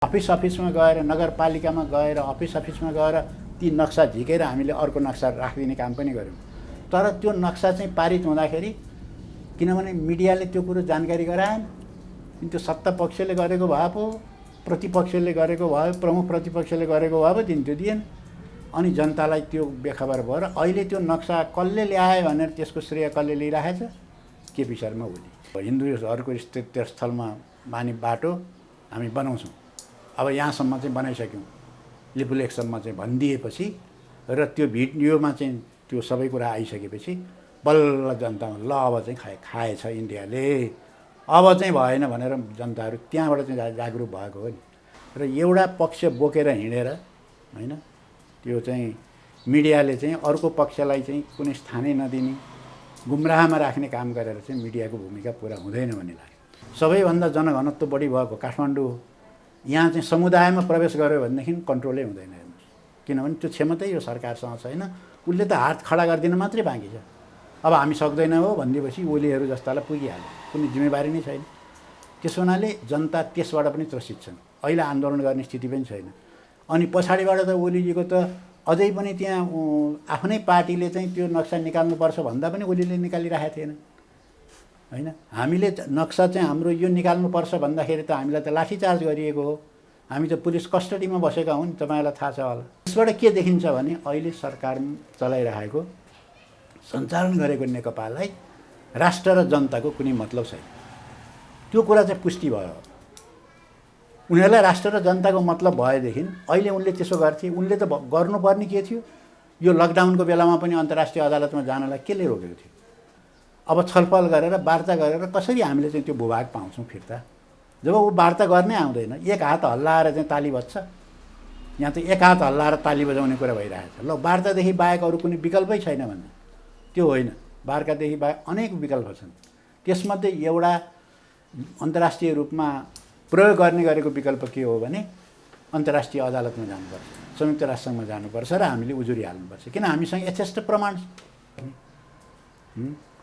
अफिसमा गएर नगरपालिकामा गएर अफिसमा गएर ती नक्सा झिकेर हामीले अर्को नक्सा राखिदिने काम पनि गऱ्यौँ। तर त्यो नक्सा चाहिँ पारित हुँदाखेरि किनभने मिडियाले त्यो कुरो जानकारी गराएन, त्यो सत्ता पक्षले गरेको भए पो, प्रतिपक्षले गरेको भए, प्रमुख प्रतिपक्षले गरेको भए पो दिन्थ्यो, दिएन। अनि जनतालाई त्यो बेखबर भएर अहिले त्यो नक्सा कसले ल्याए भनेर त्यसको श्रेय कसले लिइरहेछ? केपी शर्मा ओली। हिन्दूहरूको तीर्थस्थलमा माने बाटो हामी बनाउँछौँ, अब यहाँसम्म चाहिँ बनाइसक्यौँ, लिपुलेखसम्म चाहिँ भनिदिएपछि र त्यो भिडियोमा चाहिँ त्यो सबै कुरा आइसकेपछि बल्ल जनतामा ल अब चाहिँ खाएछ इन्डियाले, अब चाहिँ भएन भनेर जनताहरू त्यहाँबाट चाहिँ जागरुक भएको हो नि। र एउटा पक्ष बोकेर हिँडेर होइन, त्यो चाहिँ मिडियाले चाहिँ अर्को पक्षलाई चाहिँ कुनै स्थानै नदिने, गुमराहमा राख्ने काम गरेर चाहिँ मिडियाको भूमिका पुरा हुँदैन भन्ने लाग्यो। सबैभन्दा जनघनत्व बढी भएको काठमाडौँ हो, यहाँ चाहिँ समुदायमा प्रवेश गर्यो भनेदेखि कन्ट्रोलै हुँदैन हेर्नुहोस्, किनभने त्यो क्षमतै यो सरकारसँग छैन। उसले त हात खडा गरिदिन मात्रै बाँकी छ। अब हामी सक्दैनौँ हो भनिदिएपछि ओलीहरू जस्तालाई पुगिहाल्यो, कुनै जिम्मेवारी नै छैन। त्यसो हुनाले जनता त्यसबाट पनि त्रसित छन्, अहिले आन्दोलन गर्ने स्थिति पनि छैन। अनि पछाडिबाट त ओलीजीको त अझै पनि त्यहाँ आफ्नै पार्टीले चाहिँ त्यो नक्सा निकाल्नुपर्छ भन्दा पनि ओलीले निकालिरहेको थिएन होइन। हामीले नक्सा चाहिँ हाम्रो यो निकाल्नुपर्छ भन्दाखेरि त हामीलाई त लाठीचार्ज गरिएको हो, हामी त पुलिस कस्टडीमा बसेका हौँ नि, तपाईँलाई थाहा छ होला। त्यसबाट के देखिन्छ भने अहिले सरकार चलाइरहेको, सञ्चालन गरेको नेकपालाई राष्ट्र र जनताको कुनै मतलब छैन। त्यो कुरा चाहिँ पुष्टि भयो। उनीहरूलाई राष्ट्र र जनताको मतलब भएदेखि अहिले उनले त्यसो गर्थे। उनले त गर्नुपर्ने के थियो, यो लकडाउनको बेलामा पनि अन्तर्राष्ट्रिय अदालतमा जानलाई केले रोकेको थियो? अब छलफल गरेर वार्ता गरेर कसरी हामीले चाहिँ त्यो भूभाग पाउँछौँ फिर्ता? जब ऊ वार्ता गर्नै आउँदैन, एक हात हल्लाएर चाहिँ ताली बज्छ। यहाँ त एक हात हल्लाएर ताली बजाउने कुरा भइरहेछ। ल वार्तादेखि बाहेक अरू कुनै विकल्पै छैन भन्ने त्यो होइन। वार्तादेखि बाहेक अनेक विकल्प छन्। त्यसमध्ये एउटा अन्तर्राष्ट्रिय रूपमा प्रयोग गर्ने गरेको विकल्प के हो भने अन्तर्राष्ट्रिय अदालतमा जानुपर्छ, संयुक्त राष्ट्रसङ्घमा जानुपर्छ र हामीले उजुरी हाल्नुपर्छ, किन हामीसँग यथेष्ट प्रमाण छ।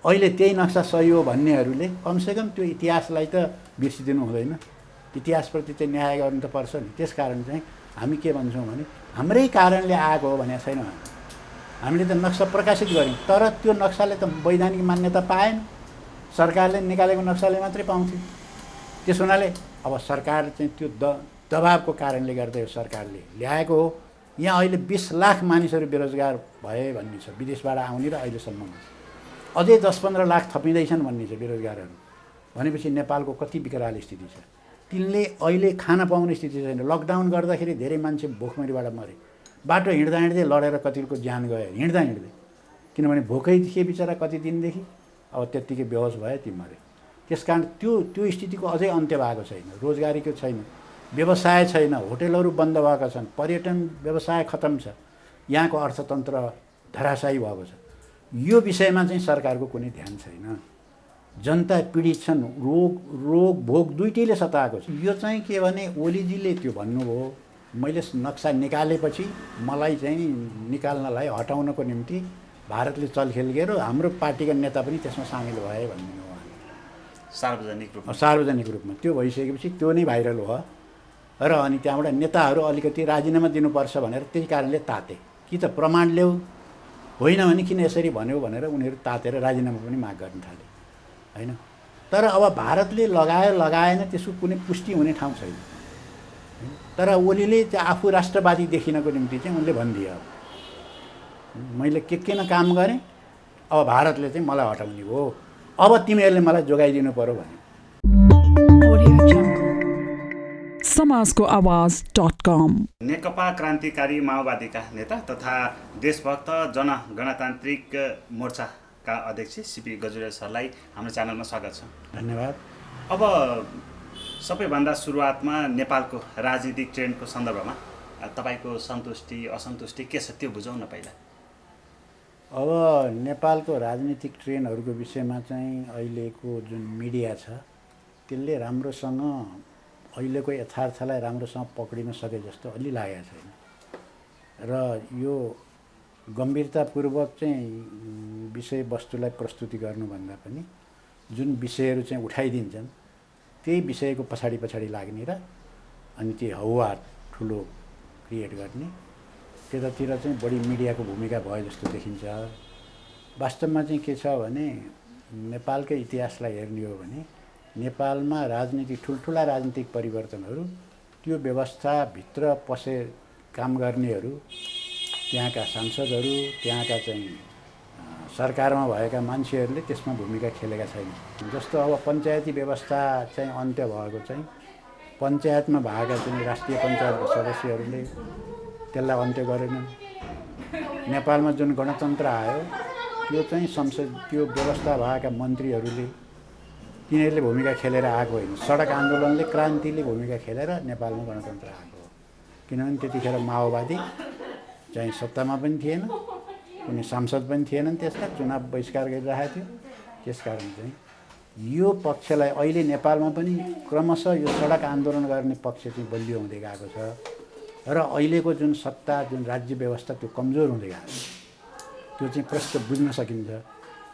अहिले त्यही नक्सा सही हो भन्नेहरूले कमसेकम त्यो इतिहासलाई त बिर्सिदिनु हुँदैन, इतिहासप्रति चाहिँ न्याय गर्नु त पर्छ नि। त्यस कारण चाहिँ हामी के भन्छौँ भने हाम्रै कारणले आएको हो भनेको छैन। हामीले त नक्सा प्रकाशित गऱ्यौँ, तर त्यो नक्साले त वैधानिक मान्यता पाएन, सरकारले निकालेको नक्साले मात्रै पाउँथ्यो। त्यस हुनाले अब सरकार चाहिँ त्यो दबावको कारणले गर्दा यो सरकारले ल्याएको हो। यहाँ अहिले 20 लाख मानिसहरू बेरोजगार भए भन्ने छ, विदेशबाट आउने र अहिलेसम्ममा अझै 10-15 लाख थपिँदैछन् भन्ने छ बेरोजगारहरू। भनेपछि नेपालको कति विकराल स्थिति छ। तिनले अहिले खान पाउने स्थिति छैन। लकडाउन गर्दाखेरि धेरै मान्छे भोकमरीबाट मरे, बाटो हिँड्दा हिँड्दै लडेर कतिको ज्यान गयो हिँड्दा हिँड्दै, किनभने भोकै थिए बिचरा कति दिनदेखि, अब त्यत्तिकै बेहोस भयो ती मरे। त्यसकारण त्यो स्थितिको अझै अन्त्य भएको छैन। रोजगारीको छैन, व्यवसाय छैन, होटेलहरू बन्द भएका छन्, पर्यटन व्यवसाय खतम छ, यहाँको अर्थतन्त्र धराशायी भएको छ। यो विषयमा चाहिँ सरकारको कुनै ध्यान छैन। जनता पीडित छन्, रोग भोग दुइटैले सताएको छ। यो चाहिँ के भने ओलीजीले त्यो भन्नुभयो, मैले नक्सा निकालेपछि मलाई चाहिँ निकाल्नलाई हटाउनको निम्ति भारतले चलखेल गर्यो, हाम्रो पार्टीका नेता पनि त्यसमा सामेल भए भन्ने हो। सार्वजनिक रूपमा त्यो भइसकेपछि त्यो नै भाइरल भयो र अनि त्यहाँबाट नेताहरू अलिकति राजीनामा दिनुपर्छ भनेर त्यही कारणले ताते, कि त प्रमाण ल्याऊ, होइन भने किन यसरी भन्यो भनेर उनीहरू तातेर राजीनामा पनि माग गर्न थाले होइन। तर अब भारतले लगाएन त्यसको कुनै पुष्टि हुने ठाउँ छैन। तर ओलीले चाहिँ आफू राष्ट्रवादी देखिनको निम्ति चाहिँ उनले भनिदियो, मैले के किन काम गरेँ, अब भारतले चाहिँ मलाई हटाउने हो, अब तिमीहरूले मलाई जोगाइदिनु पर्यो भने। समाजको आवाज.com नेकपा क्रान्तिकारी माओवादीका नेता तथा देशभक्त जनगणतान्त्रिक मोर्चाका अध्यक्ष सीपी गजुरेल सरलाई हाम्रो च्यानलमा स्वागत छ। धन्यवाद। अब सबैभन्दा सुरुवातमा नेपालको राजनीतिक ट्रेन्डको सन्दर्भमा तपाईँको सन्तुष्टि असन्तुष्टि के छ त्यो बुझाउन पहिला। अब नेपालको राजनीतिक ट्रेन्डहरूको विषयमा चाहिँ अहिलेको जुन मिडिया छ त्यसले राम्रोसँग अहिलेको यथार्थलाई राम्रोसँग पक्रिन सके जस्तो अलि लागेको छैन। र यो गम्भीरतापूर्वक चाहिँ विषयवस्तुलाई प्रस्तुति गर्नुभन्दा पनि जुन विषयहरू चाहिँ उठाइदिन्छन् त्यही विषयको पछाडि लाग्ने र अनि त्यो हौवा ठुलो क्रिएट गर्ने, त्यतातिर चाहिँ बढी मिडियाको भूमिका भयो जस्तो देखिन्छ। वास्तवमा चाहिँ के छ भने नेपालकै इतिहासलाई हेर्ने हो भने नेपालमा राजनीतिक ठुल्ठुला राजनीतिक परिवर्तनहरू त्यो व्यवस्थाभित्र पसे काम गर्नेहरू, त्यहाँका सांसदहरू, त्यहाँका चाहिँ सरकारमा भएका मान्छेहरूले त्यसमा भूमिका खेलेका छैनन्। जस्तो अब पञ्चायती व्यवस्था चाहिँ अन्त्य भएको चाहिँ पञ्चायतमा भएका चाहिँ राष्ट्रिय पञ्चायतका सदस्यहरूले त्यसलाई अन्त्य गरेनन्। नेपालमा जुन गणतन्त्र आयो त्यो चाहिँ संसद त्यो व्यवस्था भएका मन्त्रीहरूले तिनीहरूले भूमिका खेलेर आएको होइन। सडक आन्दोलनले क्रान्तिले भूमिका खेलेर नेपालमा गणतन्त्र आएको हो। किनभने त्यतिखेर माओवादी चाहिँ सत्तामा पनि थिएन, कुनै सांसद पनि थिएनन्, त्यसका चुनाव बहिष्कार गरिरहेको थियो। त्यसकारण चाहिँ यो पक्षलाई अहिले नेपालमा पनि क्रमशः यो सडक आन्दोलन गर्ने पक्ष चाहिँ बलियो हुँदै गएको छ र अहिलेको जुन सत्ता, जुन राज्य व्यवस्था त्यो कमजोर हुँदै गएको छ। त्यो चाहिँ प्रष्ट बुझ्न सकिन्छ।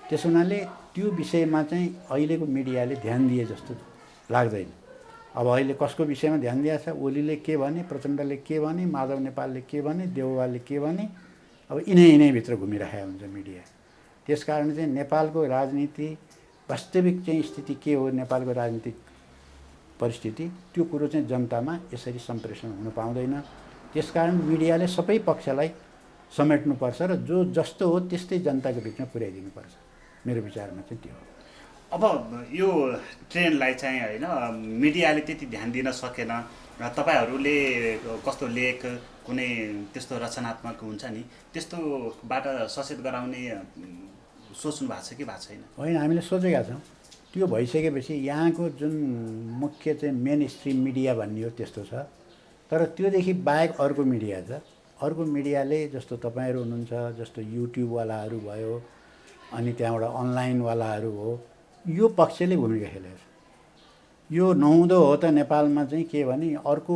त्यस हुनाले त्यो विषयमा चाहिँ अहिलेको मिडियाले ध्यान दिए जस्तो लाग्दैन। अब अहिले कसको विषयमा ध्यान दिएको छ, ओलीले के भने, प्रचण्डले के भने, माधव नेपालले के भने, देउवाले के भने, अब यिनैभित्र घुमिरहेको हुन्छ मिडिया। त्यसकारण चाहिँ नेपालको राजनीति वास्तविक चाहिँ स्थिति के हो, नेपालको राजनीतिक परिस्थिति, त्यो कुरो चाहिँ जनतामा यसरी सम्प्रेषण हुन पाउँदैन। त्यसकारण मिडियाले सबै पक्षलाई समेट्नुपर्छ र जो जस्तो हो त्यस्तै जनताको बिचमा पुर्याइदिनुपर्छ। मेरो विचारमा चाहिँ त्यो हो। अब यो ट्रेन्डलाई चाहिँ होइन मिडियाले त्यति ध्यान दिन सकेन। तपाईँहरूले कस्तो लेख, कुनै त्यस्तो रचनात्मक हुन्छ नि, त्यस्तोबाट सचेत गराउने सोच्नु भएको छ कि भएको छैन? होइन, हामीले सोचेका छौँ। त्यो भइसकेपछि यहाँको जुन मुख्य चाहिँ मेन स्ट्रिम मिडिया भन्ने हो त्यस्तो छ। तर त्योदेखि बाहेक अर्को मिडिया छ। अर्को मिडियाले जस्तो तपाईँहरू हुनुहुन्छ, जस्तो युट्युबवालाहरू भयो, अनि त्यहाँबाट अनलाइनवालाहरू हो, यो पक्षले भूमिका खेलेको छ। यो नहुँदो हो त नेपालमा चाहिँ के भने अर्को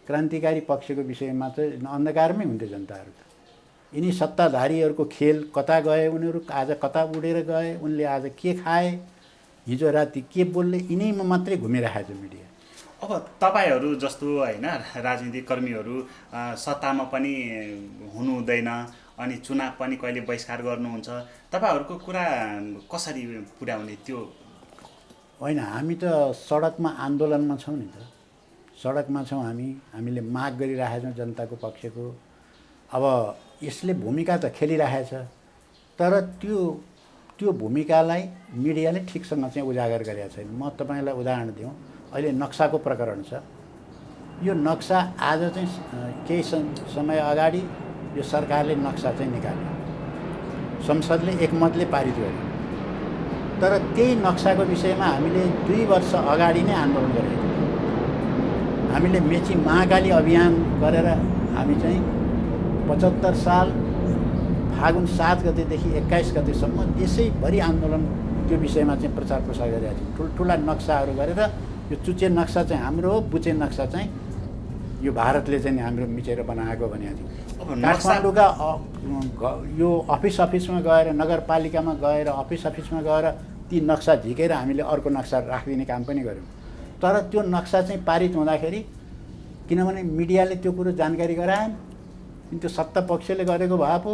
क्रान्तिकारी पक्षको विषयमा चाहिँ अन्धकारमै हुन्थ्यो जनताहरू त। यिनी सत्ताधारीहरूको खेल कता गए, उनीहरू आज कता उडेर गए, उनले आज के खाए, हिजो राति के बोल्ने, यिनैमा मात्रै घुमिरहेको छ मिडिया। अब तपाईँहरू जस्तो होइन राजनीतिक कर्मीहरू सत्तामा पनि हुनु हुँदैन, अनि चुनाव पनि कहिले बहिष्कार गर्नुहुन्छ, तपाईँहरूको कुरा कसरी पुर्याउने? त्यो होइन, हामी त सडकमा आन्दोलनमा छौँ नि त। सडकमा छौँ हामीले माग गरिरहेका छौँ जनताको पक्षको। अब यसले भूमिका त खेलिरहेछ, तर त्यो भूमिकालाई मिडियाले ठिकसँग चाहिँ उजागर गरेका छैन। म तपाईँलाई उदाहरण दिउँ, अहिले नक्साको प्रकरण छ। यो नक्सा आज चाहिँ केही समय अगाडि यो सरकारले नक्सा चाहिँ निकाल्यो, संसदले एकमतले पारित गर्यो। तर त्यही नक्साको विषयमा हामीले 2 वर्ष अगाडि नै आन्दोलन गरेका थियौँ। हामीले मेची महाकाली अभियान गरेर हामी चाहिँ 75 साल फागुन 7 गतेदेखि 21 गतेसम्म देशैभरि आन्दोलन त्यो विषयमा चाहिँ प्रचार प्रसार गरेका थियौँ। ठुल्ठुला नक्साहरू गरेर यो चुचे नक्सा चाहिँ हाम्रो हो, बुचे नक्सा चाहिँ यो भारतले चाहिँ हाम्रो मिचेर बनाएको भनेको थियौँ। काठमाडौँका यो अफिसमा गएर, नगरपालिकामा गएर, अफिसमा गएर ती नक्सा झिकेर हामीले अर्को नक्सा राखिदिने काम पनि गऱ्यौँ। तर त्यो नक्सा चाहिँ पारित हुँदाखेरि किनभने मिडियाले त्यो कुरो जानकारी गराएन, त्यो सत्ता पक्षले गरेको भए पो,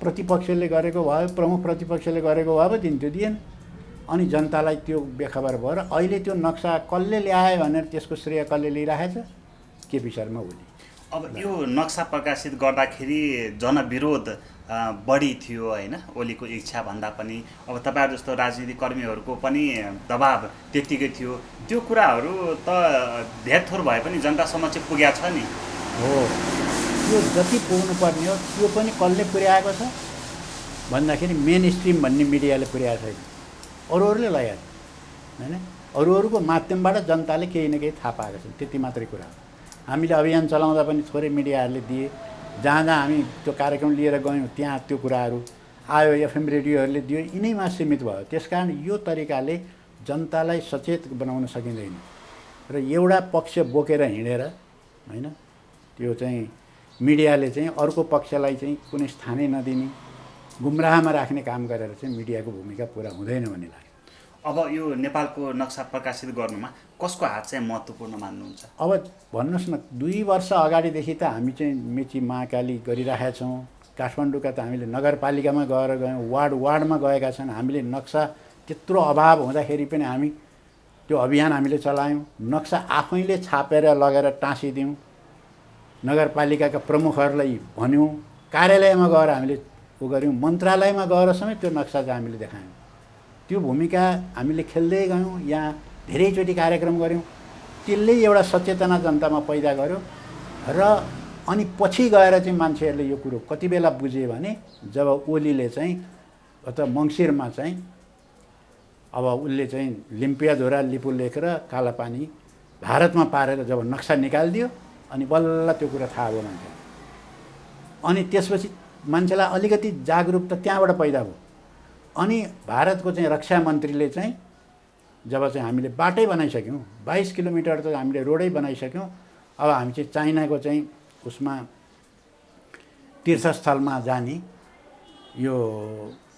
प्रतिपक्षले गरेको भए, प्रमुख प्रतिपक्षले गरेको भए पो त्यो दिएन। अनि जनतालाई त्यो बेखबर भएर अहिले त्यो नक्सा कसले ल्याए भनेर त्यसको श्रेय कसले लिइरहेछ? केपी शर्मा ओली। अब यो नक्सा प्रकाशित गर्दाखेरि जनविरोध बढी थियो होइन, ओलीको इच्छा भन्दा पनि। अब तपाईँहरू जस्तो राजनीतिक कर्मीहरूको पनि दबाब त्यत्तिकै थियो। त्यो कुराहरू त धेर थोर भए पनि जनता समक्ष पुगेको छ नि। हो, त्यो जति पुग्नुपर्ने हो त्यो पनि कसले पुर्याएको छ भन्दाखेरि मेन स्ट्रिम भन्ने मिडियाले पुर्याएको छैन, अरूहरूले लगाएको होइन। अरूहरूको माध्यमबाट जनताले केही न केही थाहा पाएको छ, त्यति मात्रै कुरा हो। हामीले अभियान चलाउँदा पनि थोरै मिडियाहरूले दिए, जहाँ हामी त्यो कार्यक्रम लिएर गयौँ त्यहाँ त्यो कुराहरू आयो, एफएम रेडियोहरूले दियो, यिनैमा सीमित भयो। त्यसकारण यो तरिकाले जनतालाई सचेत बनाउन सकिँदैन र एउटा पक्ष बोकेर हिँडेर होइन, त्यो चाहिँ मिडियाले चाहिँ अर्को पक्षलाई चाहिँ कुनै स्थानै नदिने, गुमराहमा राख्ने काम गरेर चाहिँ मिडियाको भूमिका पुरा हुँदैन भन्ने लाग्यो। अब यो नेपालको नक्सा प्रकाशित गर्नुमा कसको हात चाहिँ महत्त्वपूर्ण मान्नुहुन्छ? अब भन्नुहोस् न 2 वर्ष अगाडिदेखि त हामी चाहिँ मेची महाकाली गरिरहेका छौँ। काठमाडौँका त हामीले नगरपालिकामा गयौँ, वार्डमा गएका छन्। हामीले नक्सा त्यत्रो अभाव हुँदाखेरि पनि हामी त्यो अभियान हामीले चलायौँ। नक्सा आफैले छापेर लगेर टाँसिदियौँ, नगरपालिकाका प्रमुखहरूलाई भन्यौँ, कार्यालयमा गएर हामीले उ गऱ्यौँ, मन्त्रालयमा गएर समेत त्यो नक्सा चाहिँ हामीले देखायौँ। त्यो भूमिका हामीले खेल्दै गयौँ। यहाँ धेरैचोटि कार्यक्रम गऱ्यौँ। त्यसले एउटा सचेतना जनतामा पैदा गर्यो र अनि पछि गएर चाहिँ मान्छेहरूले यो कुरो कति बेला बुझे भने जब ओलीले चाहिँ अथवा मङ्सिरमा चाहिँ अब उसले चाहिँ लिम्पियाझोरा लिपुलेख र कालापानी भारतमा पारेर जब नक्सा निकालिदियो अनि बल्ल त्यो कुरा थाहा भयो मान्छे। अनि त्यसपछि मान्छेलाई अलिकति जागरुकता त्यहाँबाट पैदा भयो। अनि भारतको चाहिँ रक्षा मन्त्रीले चाहिँ जब चाहिँ हामीले बाटै बनाइसक्यौँ, 22 किलोमिटर त हामीले रोडै बनाइसक्यौँ, अब हामी चाहिँ चाइनाको चाहिँ उसमा तीर्थस्थलमा जाने यो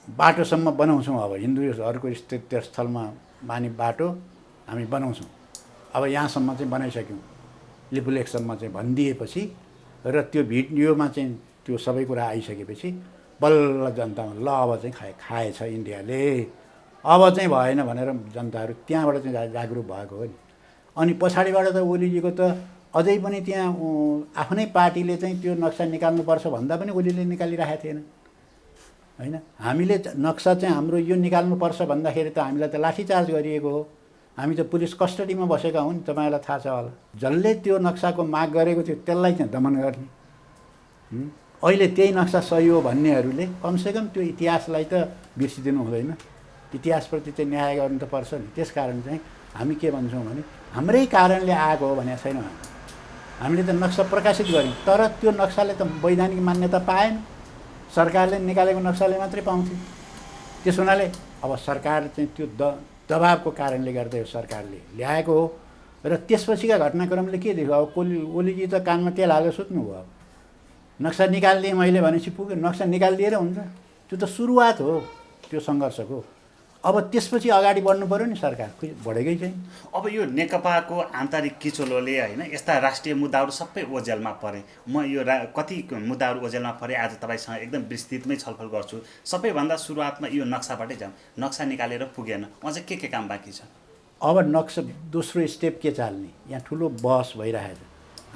बाटोसम्म बनाउँछौँ। अब हिन्दूहरूको तीर्थस्थलमा माने बाटो हामी बनाउँछौँ। अब यहाँसम्म चाहिँ बनाइसक्यौँ, लिपुलेखसम्म चाहिँ भनिदिएपछि र त्यो भिडियोमा चाहिँ त्यो सबै कुरा आइसकेपछि बल्ल जनतामा ल अब चाहिँ खाएछ इन्डियाले, अब चाहिँ भएन भनेर जनताहरू त्यहाँबाट चाहिँ जागरुक भएको हो नि। अनि पछाडिबाट त ओलीजीको त अझै पनि त्यहाँ आफ्नै पार्टीले चाहिँ त्यो नक्सा निकाल्नुपर्छ भन्दा पनि ओलीले निकालिरहेको थिएन होइन। हामीले नक्सा चाहिँ हाम्रो यो निकाल्नुपर्छ भन्दाखेरि त हामीलाई त लाठीचार्ज गरिएको हो। हामी त पुलिस कस्टडीमा बसेका हौँ नि, तपाईँलाई थाहा छ होला। जसले त्यो नक्साको माग गरेको थियो त्यसलाई चाहिँ दमन गर्ने। अहिले त्यही नक्सा सही हो भन्नेहरूले कमसेकम त्यो इतिहासलाई त बिर्सिदिनु हुँदैन। इतिहासप्रति चाहिँ न्याय गर्नु त पर्छ नि। त्यस कारण चाहिँ हामी के भन्छौँ भने हाम्रै कारणले आएको हो भनेको छैन। हामीले त नक्सा प्रकाशित गऱ्यौँ, तर त्यो नक्साले त वैधानिक मान्यता पाएन। सरकारले निकालेको नक्साले मात्रै पाउँथ्यो। त्यस हुनाले अब सरकार चाहिँ त्यो दबावको कारणले गर्दा यो सरकारले ल्याएको हो। र त्यसपछिका घटनाक्रमले के देख्यो, अब ओलीजी त कानमा तेल हालेर सुत्नुभयो। अब नक्सा निकालिदिएँ मैले भनेपछि पुग्यो, नक्सा निकालिदिएर हुन्छ। त्यो त सुरुवात हो त्यो सङ्घर्षको। अब त्यसपछि अगाडि बढ्नु पऱ्यो नि सरकार, खोइ बढेकै छैन। अब यो नेकपाको आन्तरिक किचोलोले होइन यस्ता राष्ट्रिय मुद्दाहरू सबै ओझेलमा परे। म यो कति मुद्दाहरू ओझेलमा परे आज तपाईँसँग एकदम विस्तृतमै छलफल गर्छु। सबैभन्दा सुरुवातमा यो नक्साबाटै जाउँ। नक्सा निकालेर पुगेन, अझै के काम बाँकी छ? अब नक्सा दोस्रो स्टेप के चाल्ने, यहाँ ठुलो बहस भइरहेछ।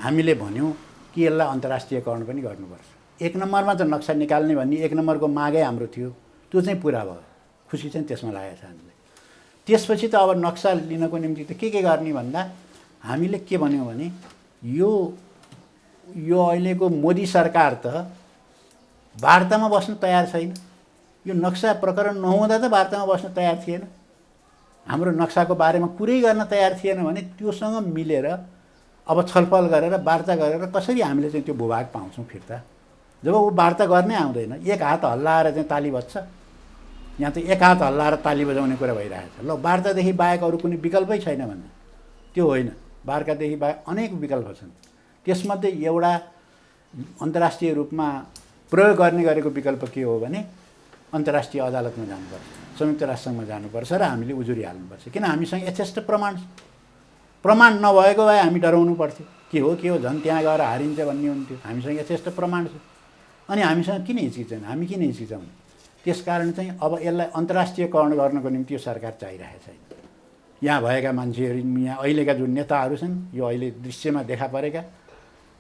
हामीले भन्यौँ कि यसलाई अन्तर्राष्ट्रियकरण पनि गर्नुपर्छ। 1 नम्बरमा त नक्सा निकाल्ने भन्ने 1 नम्बरको मागै हाम्रो थियो, त्यो चाहिँ पुरा भयो। खुसी चाहिँ त्यसमा लागेको छ हामीले। त्यसपछि त अब नक्सा लिनको निम्ति त के गर्ने भन्दा हामीले के भन्यौँ भने यो अहिलेको मोदी सरकार त वार्तामा बस्न तयार छैन। यो नक्सा प्रकरण नहुँदा त वार्तामा बस्न तयार थिएन। हाम्रो नक्साको बारेमा कुरै गर्न तयार थिएन भने त्योसँग मिलेर अब छलफल गरेर वार्ता गरेर कसरी हामीले चाहिँ त्यो भूभाग पाउँछौँ फिर्ता। जब ऊ वार्ता गर्नै आउँदैन, एक हात हल्लाएर चाहिँ ताली बज्छ। यहाँ त एक हात हल्लाएर ताली बजाउने कुरा भइरहेको छ। ल वार्तादेखि बाहेक अरू कुनै विकल्पै छैन भन्ने त्यो होइन। वार्तादेखि बाहेक अनेक विकल्प छन्। त्यसमध्ये एउटा अन्तर्राष्ट्रिय रूपमा प्रयोग गर्ने गरेको विकल्प के हो भने अन्तर्राष्ट्रिय अदालतमा जानुपर्छ, संयुक्त राष्ट्रसङ्घमा जानुपर्छ र हामीले उजुरी हाल्नुपर्छ। किन हामीसँग यथेष्ट प्रमाण नभएको भए हामी डराउनु पर्थ्यो। के हो झन् त्यहाँ गएर हारिन्छ भन्ने हुन्थ्यो। हामीसँग यथेष्ट प्रमाण छ अनि हामीसँग किन हिचकिचाउँ, हामी किन हिचकिचाउँ। त्यसकारण चाहिँ अब यसलाई अन्तर्राष्ट्रियकरण गर्नको निम्ति यो सरकार चाहिरहेको छैन। यहाँ भएका मान्छेहरू, यहाँ अहिलेका जुन नेताहरू छन्, यो अहिले दृश्यमा देखा परेका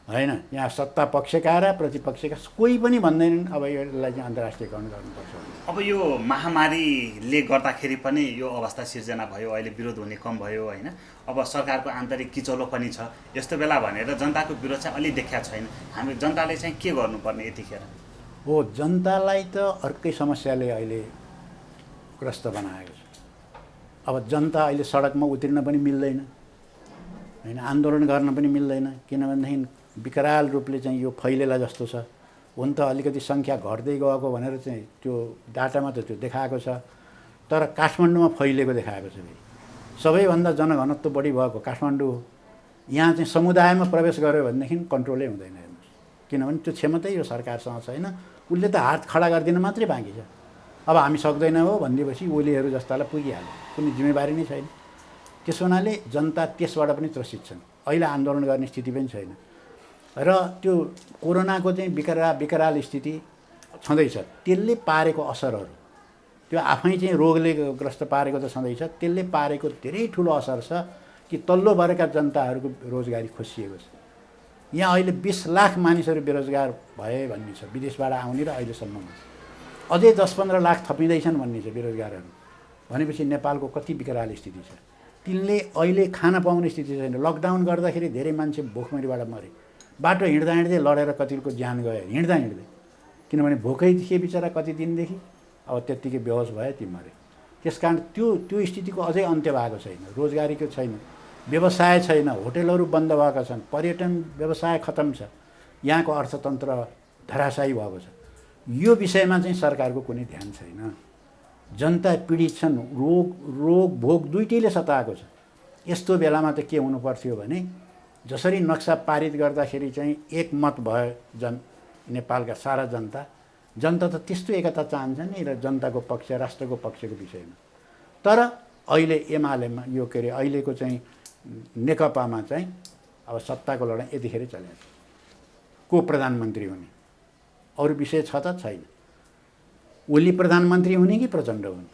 होइन, यहाँ सत्ता पक्षका र प्रतिपक्षका कोही पनि भन्दैनन् अब यसलाई चाहिँ अन्तर्राष्ट्रियकरण गर्नुपर्छ। अब यो महामारीले गर्दाखेरि पनि यो अवस्था सिर्जना भयो, अहिले विरोध हुने कम भयो होइन। अब सरकारको आन्तरिक किचलो पनि छ। यस्तो बेला भनेर जनताको विरोध चाहिँ अलि देखिया छैन। हामी जनताले चाहिँ के गर्नुपर्ने यतिखेर? हो, जनतालाई त अर्कै समस्याले अहिले ग्रस्त बनाएको छ। अब जनता अहिले सडकमा उत्रिन पनि मिल्दैन होइन, आन्दोलन गर्न पनि मिल्दैन। किनभनेदेखि विकराल रूपले चाहिँ यो फैलेला जस्तो छ। हुन त अलिकति सङ्ख्या घट्दै गएको भनेर चाहिँ त्यो डाटामा त त्यो देखाएको छ, तर काठमाडौँमा फैलेको देखाएको छ। सबैभन्दा जनघनत्व बढी भएको काठमाडौँ हो। यहाँ चाहिँ समुदायमा प्रवेश गर्यो भनेदेखि कन्ट्रोलै हुँदैन हेर्नुहोस्। किनभने त्यो क्षमतै यो सरकारसँग छैन। उसले त हात खडा गरिदिन मात्रै बाँकी छ। अब हामी सक्दैनौँ हो भनिदिएपछि ओलीहरू जस्तालाई पुगिहाल्यो, कुनै जिम्मेवारी नै छैन। त्यसो हुनाले जनता त्यसबाट पनि त्रसित छन्, अहिले आन्दोलन गर्ने स्थिति पनि छैन। र त्यो कोरोनाको चाहिँ विकराल स्थिति छँदैछ, त्यसले पारेको असरहरू, त्यो आफै चाहिँ रोगले ग्रस्त पारेको त छँदैछ, त्यसले पारेको धेरै ठुलो असर छ कि तल्लो वर्गका जनताहरूको रोजगारी खोसिएको छ। यहाँ अहिले 20 लाख मानिसहरू बेरोजगार भए भन्ने छ, विदेशबाट आउने र अहिलेसम्ममा अझै 10-15 लाख थपिँदैछन् भन्ने छ बेरोजगारहरू। भनेपछि नेपालको कति विकराल स्थिति छ। तिनले अहिले खान पाउने स्थिति छैन। लकडाउन गर्दाखेरि धेरै मान्छे भोकमरीबाट मरे, बाटो हिँड्दा हिँड्दै लडेर कतिको ज्यान गयो हिँड्दा हिँड्दै, किनभने भोकै थिए बिचरा कति दिनदेखि, अब त्यत्तिकै बेहोस भयो ती मरे। त्यसकारण त्यो स्थितिको अझै अन्त्य भएको छैन। रोजगारीको छैन, व्यवसाय छैन, होटेलहरू बन्द भएका छन्, पर्यटन व्यवसाय खतम छ, यहाँको अर्थतन्त्र धराशायी भएको छ। यो विषयमा चाहिँ सरकारको कुनै ध्यान छैन। जनता पीडित छन्, रोग भोग दुइटैले सताएको छ। यस्तो बेलामा त के हुनु पर्थ्यो भने जसरी नक्सा पारित गर्दाखेरि चाहिँ एकमत भयो नेपालका सारा जनता त त्यस्तो एकता चाहन्छ नि र जनताको पक्ष राष्ट्रको पक्षको विषयमा। तर अहिले एमालेमा यो के अरे अहिलेको चाहिँ नेकपामा चाहिँ अब सत्ताको लडाइँ यतिखेर चलेको छ। को प्रधानमन्त्री हुने अरू विषय छ त छैन। ओली प्रधानमन्त्री हुने कि प्रचण्ड हुने,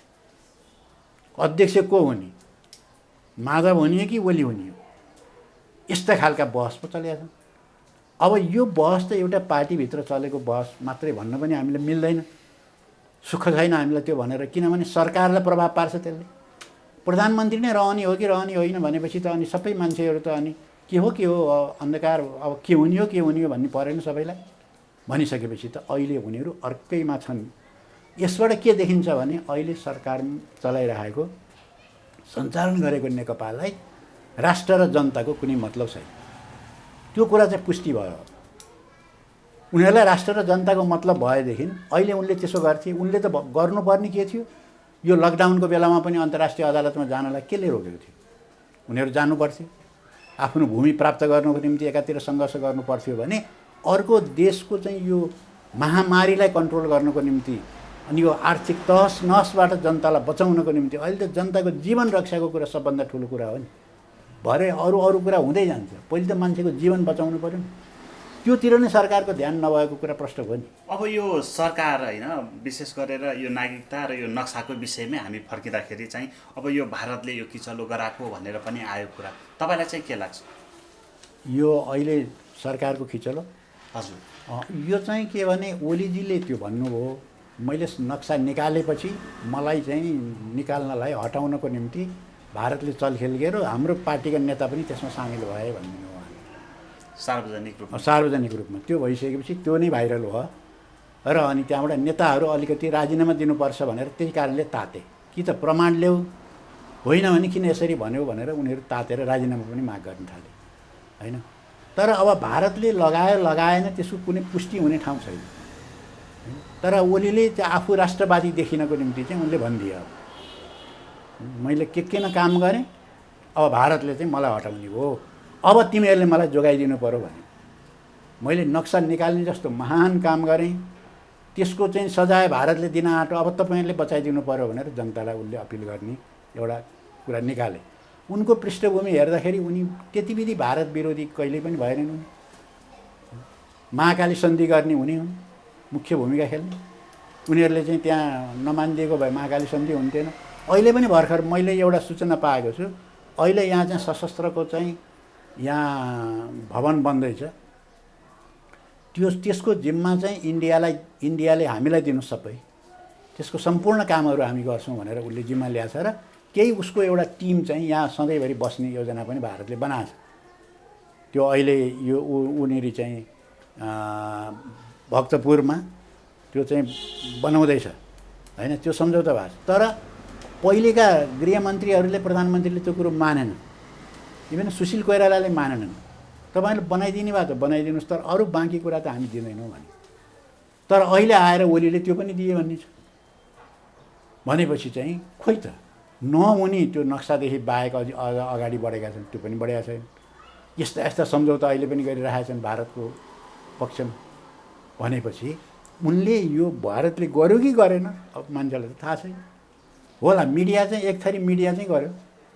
अध्यक्ष को हुने, माधव हुने कि ओली हुने, यस्ता खालका बहस पो चलेका छन्। अब यो बहस त एउटा पार्टीभित्र चलेको बहस मात्रै भन्न पनि हामीले मिल्दैन, सुख छैन हामीलाई त्यो भनेर, किनभने सरकारलाई प्रभाव पार्छ त्यसले। प्रधानमन्त्री नै रहने हो कि रहने होइन भनेपछि त अनि सबै मान्छेहरू त अनि के हो अन्धकार, अब के हुने हो भन्ने परेन सबैलाई। भनिसकेपछि त अहिले उनीहरू अर्कैमा छन्। यसबाट के देखिन्छ भने अहिले सरकार चलाइरहेको सञ्चालन गरेको नेकपालाई राष्ट्र र जनताको कुनै मतलब छैन। त्यो कुरा चाहिँ पुष्टि भयो। उनीहरूलाई राष्ट्र र जनताको मतलब भएदेखि अहिले उनले त्यसो गर्थे। उनले त गर्नुपर्ने के थियो, यो लकडाउनको बेलामा पनि अन्तर्राष्ट्रिय अदालतमा जानलाई केले रोकेको थियो? उनीहरू जानुपर्थ्यो। आफ्नो भूमि प्राप्त गर्नको निम्ति एकातिर सङ्घर्ष गर्नुपर्थ्यो भने अर्को देशको चाहिँ यो महामारीलाई कन्ट्रोल गर्नको निम्ति अनि यो आर्थिक तहस नहसबाट जनतालाई बचाउनको निम्ति अहिले त जनताको जीवन रक्षाको कुरा सबभन्दा ठुलो कुरा हो नि। भरे अरू कुरा हुँदै जान्छ, पहिले त मान्छेको जीवन बचाउनु पर्यो नि। त्योतिर नै सरकारको ध्यान नभएको कुरा प्रष्ट भयो नि। अब यो सरकार होइन, विशेष गरेर यो नागरिकता र यो नक्साको विषयमै हामी फर्किँदाखेरि चाहिँ अब यो भारतले यो किचलो गराएको भनेर पनि आयो कुरा, तपाईँलाई चाहिँ के लाग्छ? यो अहिले सरकारको खिचलो हजुर, यो चाहिँ के भने ओलीजीले त्यो भन्नुभयो, मैले नक्सा निकालेपछि मलाई चाहिँ निकाल्नलाई हटाउनको निम्ति भारतले चलखेल गर्यो, हाम्रो पार्टीका नेता पनि त्यसमा सामेल भए भन्ने हो सार्वजनिक रूपमा। त्यो भइसकेपछि त्यो नै भाइरल भयो र अनि त्यहाँबाट नेताहरू अलिकति राजीनामा दिनुपर्छ भनेर त्यही कारणले ताते, कि त प्रमाण ल्याऊ, होइन भने किन यसरी भन्यो भनेर उनीहरू तातेर राजीनामा पनि माग गर्न थाले होइन। तर अब भारतले लगाएन त्यसको कुनै पुष्टि हुने ठाउँ छैन। तर ओलीले चाहिँ आफू राष्ट्रवादी देखिनको निम्ति चाहिँ उनले भनिदिए, अब मैले के न काम गरेँ, अब भारतले चाहिँ मलाई हटाउने हो, अब तिमीहरूले मलाई जोगाइदिनु पर्यो भने। मैले नक्सा निकाल्ने जस्तो महान काम गरेँ, त्यसको चाहिँ सजाय भारतले दिन आँटो, अब तपाईँहरूले बचाइदिनु पर्यो भनेर जनतालाई उनले अपिल गर्ने एउटा कुरा निकाले। उनको पृष्ठभूमि हेर्दाखेरि उनी त्यति विधि भारत विरोधी कहिल्यै पनि भएनन्। उनी महाकाली सन्धि गर्ने हुने हुन्, मुख्य भूमिका खेल्ने। उनीहरूले चाहिँ त्यहाँ नमानिदिएको भए महाकाली सन्धि हुन्थेन। अहिले पनि भर्खर मैले एउटा सूचना पाएको छु, अहिले यहाँ चाहिँ सशस्त्रको चाहिँ यहाँ भवन बन्दैछ, त्यसको जिम्मा चाहिँ इन्डियाले हामीलाई दिनु, सबै त्यसको सम्पूर्ण कामहरू हामी गर्छौँ भनेर उसले जिम्मा ल्याएको छ। र केही उसको एउटा टिम चाहिँ यहाँ सधैँभरि बस्ने योजना पनि भारतले बनाएको छ। त्यो अहिले यो उनीहरू चाहिँ भक्तपुरमा त्यो चाहिँ बनाउँदैछ होइन, त्यो सम्झौता भएको छ। तर पहिलेका गृहमन्त्रीहरूले प्रधानमन्त्रीले त्यो कुरो मानेन, इभन सुशील कोइरालाले मानेनन्। तपाईँले बनाइदिने भए त बनाइदिनुहोस्, तर अरू बाँकी कुरा त हामी दिँदैनौँ भने। तर अहिले आएर ओलीले त्यो पनि दिए भन्ने छ भनेपछि चाहिँ खोइ त नहुने त्यो नक्सादेखि बाहेक अगाडि बढेका छन्, त्यो पनि बढेका छैन। यस्ता सम्झौता अहिले पनि गरिरहेका छन् भारतको पक्षमा भनेपछि उनले यो भारतले गर्यो कि गरेन अब मान्छेलाई त थाहा छैन होला। मिडिया चाहिँ एक थरी मिडिया चाहिँ गर्यो,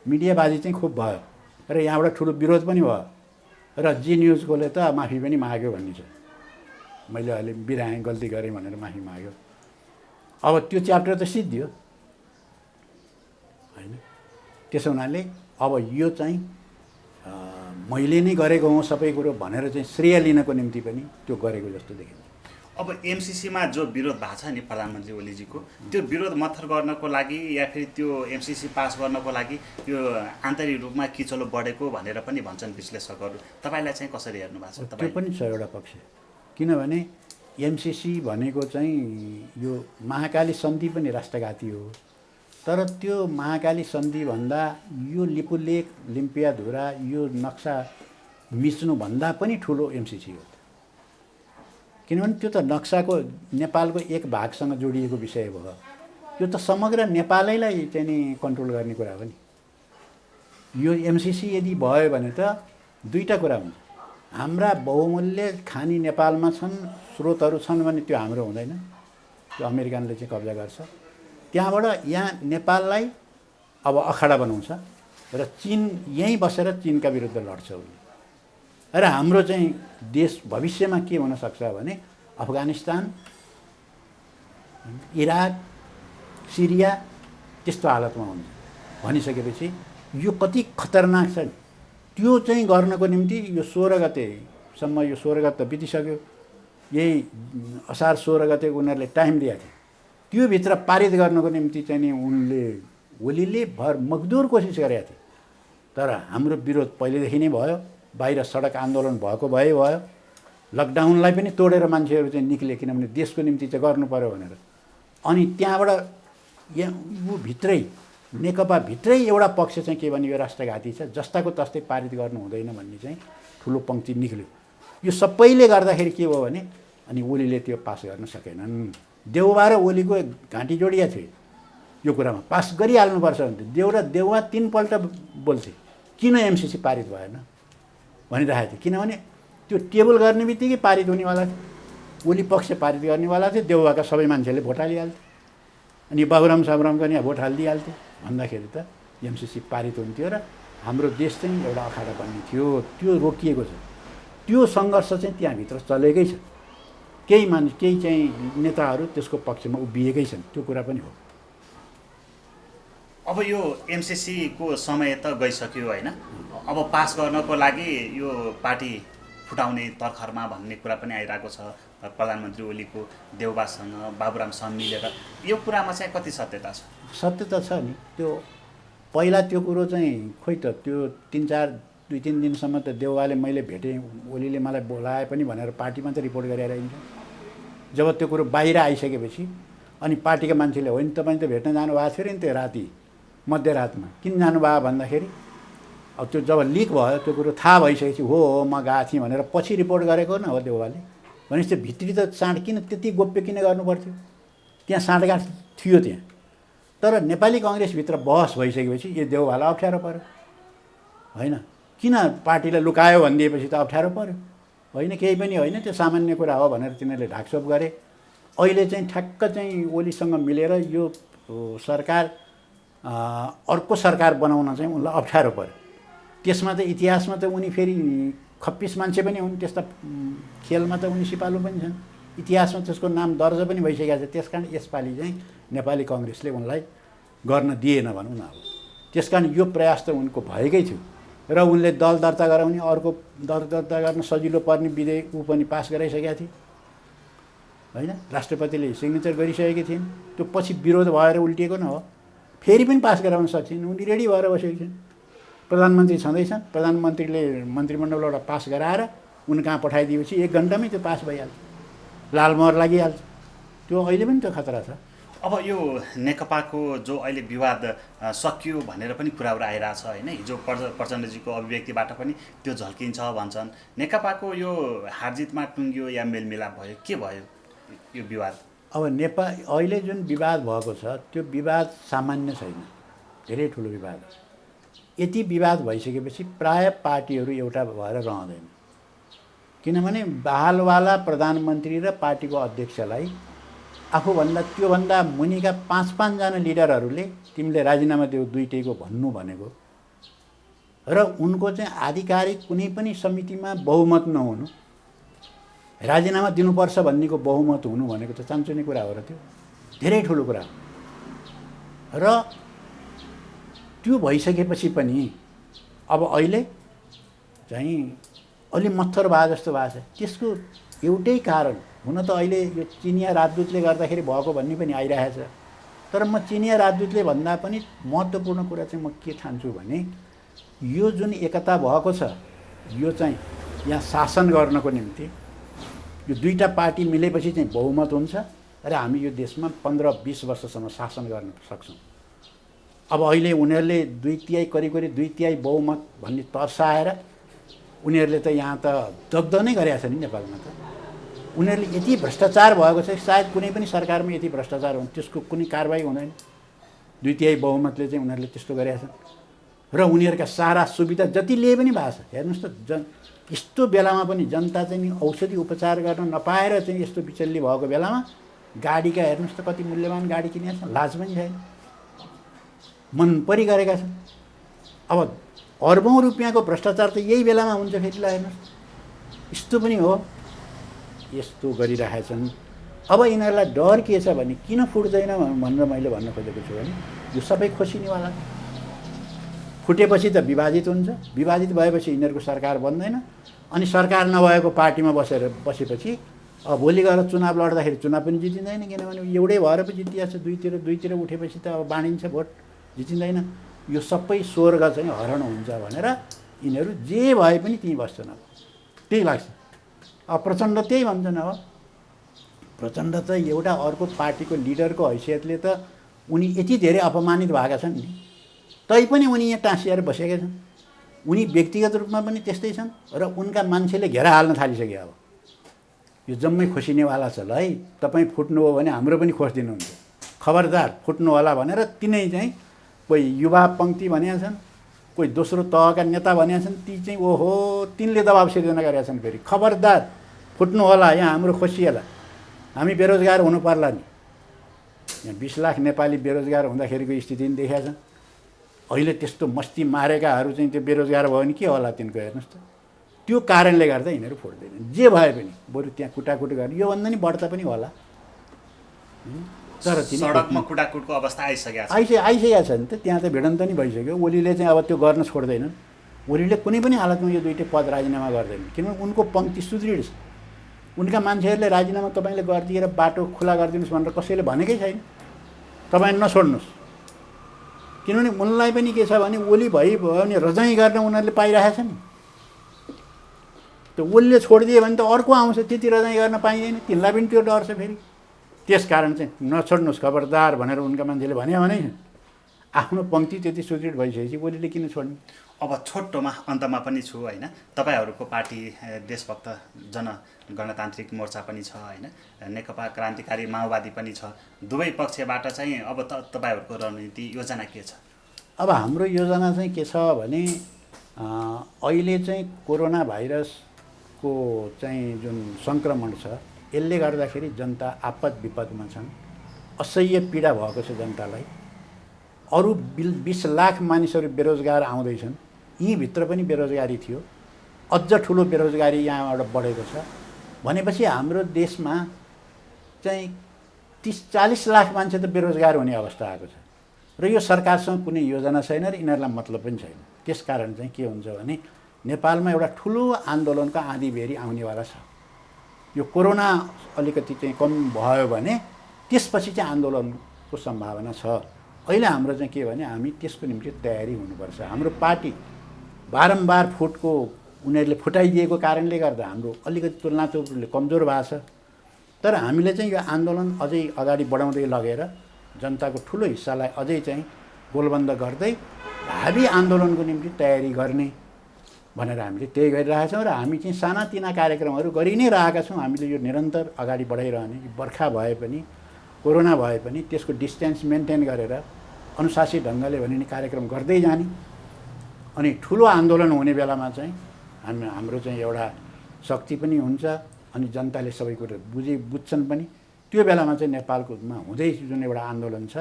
मिडियाबाजी चाहिँ खुब भयो र यहाँबाट ठुलो विरोध पनि भयो र जी न्युजकोले त माफी पनि माग्यो भन्ने छ। मैले अहिले बिराएँ, गल्ती गरेँ भनेर माफी माग्यो। अब त्यो च्याप्टर त सिद्धियो होइन। त्यसो हुनाले अब यो चाहिँ मैले नै गरेको हुँ सबै कुरो भनेर चाहिँ श्रेय लिनको निम्ति पनि त्यो गरेको जस्तो देखिन्छ। अब एमसिसीमा जो विरोध भएको छ नि प्रधानमन्त्री ओलीजीको, त्यो विरोध मत्थर गर्नको लागि या फेरि त्यो एमसिसी पास गर्नको लागि यो आन्तरिक रूपमा किचलो बढेको भनेर पनि भन्छन् विश्लेषकहरू। तपाईँलाई चाहिँ कसरी हेर्नु भएको छ? त्यो पनि छ एउटा पक्ष। किनभने एमसिसी भनेको चाहिँ यो महाकाली सन्धि पनि राष्ट्रघाती हो, तर त्यो महाकाली सन्धिभन्दा यो लिपुलेख लिम्पियाधुरा यो नक्सा मिच्नुभन्दा पनि ठुलो एमसिसी हो। किनभने त्यो त नक्साको नेपालको एक भागसँग जोडिएको विषय भयो। यो त समग्र नेपालैलाई चाहिँ नि कन्ट्रोल गर्ने कुरा हो नि। यो एमसिसी यदि भयो भने त दुईटा कुरा हुन्छ। हाम्रा बहुमूल्य खानी नेपालमा छन्, स्रोतहरू छन् भने त्यो हाम्रो हुँदैन, त्यो अमेरिकनले चाहिँ कब्जा गर्छ। त्यहाँबाट यहाँ नेपाललाई अब अखाडा बनाउँछ र चीन यहीँ बसेर चीनका विरुद्ध लड्छ उसले। र हाम्रो चाहिँ देश भविष्यमा के हुनसक्छ भने अफगानिस्तान, इराक, सिरिया त्यस्तो हालतमा हुन्छ। भनिसकेपछि यो कति खतरनाक छ त्यो चाहिँ गर्नको निम्ति यो 16 गतेसम्म, यो 16 गते त बितिसक्यो, यही असार 16 गते उनीहरूले टाइम दिएको थियो। त्यो भित्र पारित गर्नको निम्ति चाहिँ नि ओलीले भर मजदुर कोसिस गरेका थिए। तर हाम्रो विरोध पहिलेदेखि नै भयो, बाहिर सडक आन्दोलन भएको भयो, लकडाउनलाई पनि तोडेर मान्छेहरू चाहिँ निक्ले, किनभने देशको निम्ति चाहिँ गर्नु पर्यो भनेर। अनि त्यहाँबाट यहाँ ऊ भित्रै नेकपा भित्रै एउटा पक्ष चाहिँ के भने यो राष्ट्रघाती छ, जस्ताको तस्तै पारित गर्नु हुँदैन भन्ने चाहिँ ठुलो पङ्क्ति निक्ल्यो। यो सबैले गर्दाखेरि के भयो भने अनि ओलीले त्यो पास गर्न सकेनन्। देउवा र ओलीको घाँटी जोडिया थियो यो कुरामा, पास गरिहाल्नुपर्छ भन्थ्यो। देउ र देउवा 3 पल्ट बोल्थे किन एमसिसी पारित भएन भनिरहेको थियो। किनभने त्यो टेबल गर्ने बित्तिकै पारित हुनेवाला थियो, ओली पक्ष पारित गर्नेवाला थियो, देउवाका सबै मान्छेले भोट हालिहाल्थे, अनि बाबुराम साबुरामको नि भोट हालिदिइहाल्थे। भन्दाखेरि त एमसिसी पारित हुन्थ्यो र हाम्रो देश चाहिँ एउटा अखाडा बन्ने थियो। त्यो रोकिएको छ। त्यो सङ्घर्ष चाहिँ त्यहाँभित्र चलेकै छ। केही चाहिँ नेताहरू त्यसको पक्षमा उभिएकै छन्, त्यो कुरा पनि हो। अब यो एमसिसीको समय त गइसक्यो होइन। अब पास गर्नको लागि यो पार्टी फुटाउने तर्खरमा भन्ने कुरा पनि आइरहेको छ प्रधानमन्त्री ओलीको देउबासँग बाबुरामसँग मिलेर। यो कुरामा चाहिँ कति सत्यता छ? सत्यता छ नि। त्यो पहिला त्यो कुरो चाहिँ खोइ त त्यो 2-3 दिनसम्म त देउवाले मैले भेटेँ, ओलीले मलाई बोलाए पनि भनेर पार्टीमा त रिपोर्ट गरेर आइन्छ। जब त्यो कुरो बाहिर आइसकेपछि अनि पार्टीका मान्छेले होइन तपाईँ त भेट्न जानुभएको थियो नि त्यो राति मध्यरातमा, किन जानुभयो भन्दाखेरि अब त्यो जब लिक भयो त्यो कुरो थाहा भइसकेपछि हो म गएको थिएँ भनेर पछि रिपोर्ट गरेको न हो देउवाले। भनेपछि त्यो भित्री त साँड किन त्यति गोप्य किन गर्नु पर्थ्यो? त्यहाँ साँडगाँठ थियो त्यहाँ। तर नेपाली कङ्ग्रेसभित्र बहस भइसकेपछि यो देउवालाई अप्ठ्यारो पर्यो होइन। किन पार्टीलाई लुकायो भनिदिएपछि त अप्ठ्यारो पर्यो होइन, केही पनि होइन, त्यो सामान्य कुरा हो भनेर तिनीहरूले ढाकछोप गरे। अहिले चाहिँ ठ्याक्क चाहिँ ओलीसँग मिलेर यो सरकार अर्को सरकार बनाउन चाहिँ उनलाई अप्ठ्यारो पर्यो। त्यसमा त इतिहासमा त उनी फेरि खप्पिस मान्छे पनि हुन्, त्यस्ता खेलमा त उनी सिपालु पनि छन्, इतिहासमा त्यसको नाम दर्ज पनि भइसकेको छ। त्यस कारण यसपालि चाहिँ नेपाली कङ्ग्रेसले उनलाई गर्न दिएन भनौँ न। अब त्यस कारण यो प्रयास त उनको भएकै थियो र उनले दल दर्ता गराउने, अर्को दल दर्ता गर्न सजिलो पर्ने विधेयक ऊ पनि पास गराइसकेका थिए होइन। राष्ट्रपतिले सिग्नेचर गरिसकेकी थिइन्, त्यो पछि विरोध भएर उल्टिएको न हो। फेरि पनि पास गराउन सक्छन्, उनी रेडी भएर बसेको छन्। प्रधानमन्त्री छँदैछन्, प्रधानमन्त्रीले मन्त्रीमण्डलबाट पास गराएर उन कहाँ पठाइदिएपछि 1 घन्टामै त्यो पास भइहाल्छ, लालमोहर लागिहाल्छ। त्यो अहिले पनि त्यो खतरा छ। अब यो नेकपाको जो अहिले विवाद सकियो भनेर पनि कुराहरू आइरहेछ होइन। हिजो प्रचण्डजीको अभिव्यक्तिबाट पनि त्यो झल्किन्छ भन्छन्। नेकपाको यो हारजितमा टुङ्गियो या मेलमिलाप भयो, के भयो यो विवाद? अब अहिले जुन विवाद भएको छ त्यो विवाद सामान्य छैन, धेरै ठुलो विवाद हो। यति विवाद भइसकेपछि प्राय पार्टीहरू एउटा भएर रहँदैन किनभने बहालवाला प्रधानमन्त्री र पार्टीको अध्यक्षलाई आफूभन्दा त्योभन्दा मुनिका 5-5 जना लिडरहरूले तिमीले राजीनामा देऊ दुईटैको भन्नु भनेको र उनको चाहिँ आधिकारिक कुनै पनि समितिमा बहुमत नहुनु, राजीनामा दिनुपर्छ भन्नेको बहुमत हुनु भनेको त चान्चुने कुरा हो र त्यो धेरै ठुलो कुरा हो। र त्यो भइसकेपछि पनि अब अहिले चाहिँ अलि मत्थर भए जस्तो भएको छ। त्यसको एउटै कारण हुन त अहिले यो चिनिया राजदूतले गर्दाखेरि भएको भन्ने पनि आइरहेछ। तर म चिनिया राजदूतले भन्दा पनि महत्त्वपूर्ण कुरा चाहिँ म के ठान्छु भने यो जुन एकता भएको छ यो चाहिँ यहाँ शासन गर्नको निम्ति यो दुईटा पार्टी मिलेपछि चाहिँ बहुमत हुन्छ र हामी यो देशमा 15-20 वर्षसम्म शासन गर्न सक्छौँ। अब अहिले उनीहरूले 2/3 करिब 2/3 बहुमत भन्ने तर्साएर उनीहरूले त यहाँ त दग्ध नै गरेका छन् नि नेपालमा त। उनीहरूले यति भ्रष्टाचार भएको छ, सायद कुनै पनि सरकारमा यति भ्रष्टाचार हुन्छ त्यसको कुनै कारबाही हुँदैन। 2/3 बहुमतले चाहिँ उनीहरूले त्यस्तो गरेका छन् र उनीहरूका सारा सुविधा जति लिए पनि भएको छ। हेर्नुहोस् त यस्तो बेलामा पनि जनता चाहिँ औषधि उपचार गर्न नपाएर चाहिँ यस्तो बिचल्ली भएको बेलामा गाडीका हेर्नुहोस् त कति मूल्यवान गाडी किनेका छन्, लाज पनि छैन, मन परी गरेका छन्। अब अर्बौँ रुपियाँको भ्रष्टाचार त यही बेलामा हुन्छ फेरि ल हेर्नुहोस्, यस्तो पनि हो, यस्तो गरिरहेछन्। अब यिनीहरूलाई डर के छ भने किन फुट्दैन भनेर मैले भन्न खोजेको छु भने यो सबै खोसिनेवाला फुटेपछि त विभाजित हुन्छ, विभाजित भएपछि यिनीहरूको सरकार बन्दैन अनि सरकार नभएको पार्टीमा बसेपछि अब भोलि गएर चुनाव लड्दाखेरि चुनाव पनि जितिँदैन। किनभने एउटै भएर पो जितिया छ, दुईतिर उठेपछि त अब बाँडिन्छ भोट, जितिँदैन। यो सबै स्वर्ग चाहिँ हरण हुन्छ भनेर यिनीहरू जे भए पनि त्यहीँ बस्छन्। अब त्यही लाग्छ। अब प्रचण्ड त्यही भन्छन्। अब प्रचण्ड त एउटा अर्को पार्टीको लिडरको हैसियतले त उनी यति धेरै अपमानित भएका छन् नि, तैपनि उनी यहाँ टाँसिएर बसेका छन्। उनी व्यक्तिगत रूपमा पनि त्यस्तै छन् र उनका मान्छेले घेरा हाल्न थालिसके। अब यो जम्मै खोसिनेवाला छ ल है, तपाईँ फुट्नु हो भने हाम्रो पनि खोसिदिनुहुन्छ, खबरदार फुट्नु होला भनेर तिनै चाहिँ कोही युवा पङ्क्ति भनेका छन्, कोही दोस्रो तहका नेता भनेका छन्, ती चाहिँ ओहो तिनले दबाब सिर्जना गरेका छन्। फेरि खबरदार फुट्नु होला, यहाँ हाम्रो खोसिएला, हामी बेरोजगार हुनु पर्ला नि। यहाँ 20 लाख नेपाली बेरोजगार हुँदाखेरिको स्थिति पनि देखाएको छ। अहिले त्यस्तो मस्ती मारेकाहरू चाहिँ त्यो बेरोजगार भयो भने के होला तिनको, हेर्नुहोस् त। त्यो कारणले गर्दा यिनीहरू फुट्दैनन्। जे भए पनि बरु त्यहाँ कुटाकुट गर्ने योभन्दा नि बढ्ता पनि होला। तर सडकमा कुटाकुटको अवस्था आइसकेको छ, आइसकेको छ नि त। त्यहाँ त भिडन्त नि भइसक्यो। ओलीले चाहिँ अब त्यो गर्न छोड्दैनन्। ओलीले कुनै पनि हालतमा यो दुईटै पद राजीनामा गर्दैनन् किनभने उनको पङ्क्ति सुदृढ छ। उनका मान्छेहरूले राजीनामा तपाईँले गरिदिएर बाटो खुला गरिदिनुहोस् भनेर कसैले भनेकै छैन, तपाईँ नछोड्नुहोस्। किनभने उनलाई पनि के छ भने ओली भयो भने रजाइ गर्न उनीहरूले पाइरहेछ नि। त्यो ओलीले छोडिदियो भने त अर्को आउँछ, त्यति रजाइ गर्न पाइँदैन, तिनलाई पनि त्यो डर छ। फेरि त्यस कारण चाहिँ नछोड्नुहोस् खबरदार भनेर उनका मान्छेले भन्यो भने आफ्नो पङ्क्ति त्यति सुदृढ भइसकेपछि ओलीले किन छोड्ने। अब छोटोमा अन्तमा पनि छु होइन, तपाईँहरूको पार्टी देशभक्त जनगणतान्त्रिक मोर्चा पनि छ होइन, नेकपा क्रान्तिकारी माओवादी पनि छ। दुवै पक्षबाट चाहिँ अब तपाईँहरूको रणनीति योजना के छ? अब हाम्रो योजना चाहिँ के छ भने अहिले चाहिँ कोरोना भाइरसको चाहिँ जुन सङ्क्रमण छ यसले गर्दाखेरि जनता आपद विपदमा छन्, असह्य पीडा भएको छ जनतालाई। अरू 20 लाख मानिसहरू बेरोजगार आउँदैछन्, यहीँभित्र पनि बेरोजगारी थियो, अझ ठुलो बेरोजगारी यहाँबाट बढेको छ भनेपछि हाम्रो देशमा चाहिँ 30-40 लाख मान्छे त बेरोजगार हुने अवस्था आएको छ र यो सरकारसँग कुनै योजना छैन र यिनीहरूलाई मतलब पनि छैन। त्यसकारण चाहिँ के हुन्छ भने नेपालमा एउटा ठुलो आन्दोलनको आँधीबेहरी आउनेवाला छ। यो कोरोना अलिकति चाहिँ कम भयो भने त्यसपछि चाहिँ आन्दोलनको सम्भावना छ। अहिले हाम्रो चाहिँ के भने हामी त्यसको निम्ति तयारी हुनुपर्छ। हाम्रो पार्टी बारम्बार फुटको उनीहरूले फुटाइदिएको कारणले गर्दा हाम्रो अलिकति तुलनात्मक रूपले कमजोर भएको छ। तर हामीले चाहिँ यो आन्दोलन अझै अगाडि बढाउँदै लगेर जनताको ठुलो हिस्सालाई अझै चाहिँ गोलबन्द गर्दै भावी आन्दोलनको निम्ति तयारी गर्ने भनेर हामीले त्यही गरिरहेछौँ र हामी चाहिँ सानातिना कार्यक्रमहरू गरि नै रहेका छौँ। हामीले यो निरन्तर अगाडि बढाइरहने, बर्खा भए पनि कोरोना भए पनि त्यसको डिस्टेन्स मेन्टेन गरेर अनुशासित ढङ्गले भनिने कार्यक्रम गर्दै जाने। अनि ठुलो आन्दोलन हुने बेलामा चाहिँ हाम्रो चाहिँ एउटा शक्ति पनि हुन्छ अनि जनताले सबै कुरो बुझ्छन् पनि। त्यो बेलामा चाहिँ नेपालकोमा हुँदै जुन एउटा आन्दोलन छ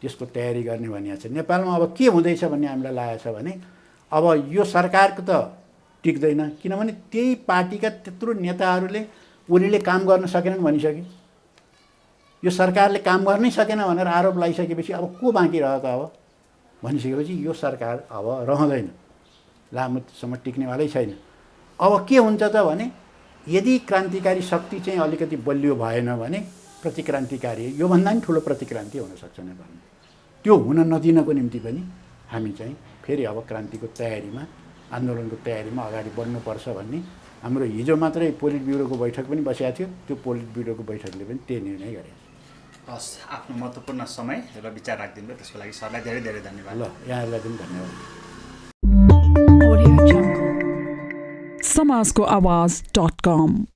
त्यसको तयारी गर्ने भनिएको छ। नेपालमा अब के हुँदैछ भन्ने हामीलाई लागेको छ भने अब यो सरकारको त टिक्दैन, किनभने त्यही पार्टीका त्यत्रो नेताहरूले ओलीले काम गर्न सकेनन् भनिसक्यो। यो सरकारले काम गर्नै सकेन भनेर आरोप लगाइसकेपछि अब को बाँकी रह्यो त अब भनिसकेपछि यो सरकार अब रहँदैन, लामोसम्म टिक्नेवालै छैन। अब के हुन्छ त भने यदि क्रान्तिकारी शक्ति चाहिँ अलिकति बलियो भएन भने प्रतिक्रान्तिकारी योभन्दा पनि ठुलो प्रतिक्रान्ति हुनसक्छ नेपालमा। त्यो हुन नदिनको निम्ति पनि हामी चाहिँ फेरि अब क्रान्तिको तयारीमा, आन्दोलनको तयारीमा अगाडि बढ्नुपर्छ भन्ने हाम्रो हिजो मात्रै पोलिट ब्युरोको बैठक पनि बसेको थियो। त्यो पोलिट ब्युरोको बैठकले पनि त्यही निर्णय गरेको छ। हस्, आफ्नो महत्त्वपूर्ण समय र विचार राखिदिनु भयो त्यसको लागि सरलाई धेरै धेरै धन्यवाद। ल, यहाँहरूलाई पनि धन्यवाद। समाजको आवाज.com